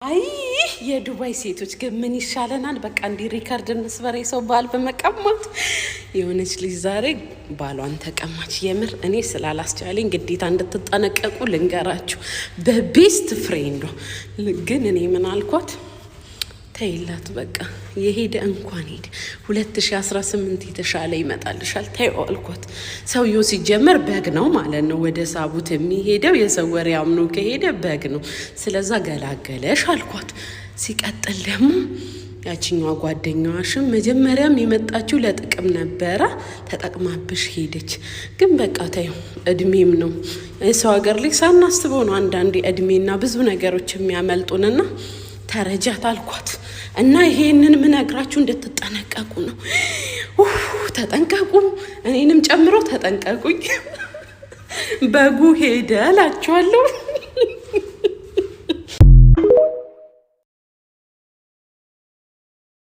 አይ የዱባይ ሴቶች ግን ምን ይሻለናል? በቃ እንዲ ሪከርድ እንስበር የሰው ባል በመቀማት የሆነች ልጅ ዛሬ ባሏን ተቀማች። የምር እኔ ስላላስቻለኝ ግዴታ እንድትጠነቀቁ ልንገራችሁ። በቤስት ፍሬንዷ ግን እኔ ምን አልኳት? ተይላት በቃ የሄደ እንኳን ሄደ 2018 የተሻለ ይመጣልሻል ተይው አልኳት። ሰውየው ሲጀመር በግ ነው ማለት ነው። ወደ ሳቡት የሚሄደው የሰው ወሬ አምኖ ከሄደ በግ ነው። ስለዛ ገላገለሽ አልኳት። ሲቀጥል ደግሞ ያቺኛዋ ጓደኛዋሽም መጀመሪያም የመጣችው ለጥቅም ነበረ፣ ተጠቅማብሽ ሄደች። ግን በቃ ተይው እድሜም ነው የሰው ሀገር ላይ ሳናስበው ነው አንዳንዴ እድሜና ብዙ ነገሮች የሚያመልጡንና ተረጃት አልኳት። እና ይሄንን ምነግራችሁ እንድትጠነቀቁ ነው። ተጠንቀቁ፣ እኔንም ጨምሮ ተጠንቀቁኝ። በጉ ሄደ እላችኋለሁ።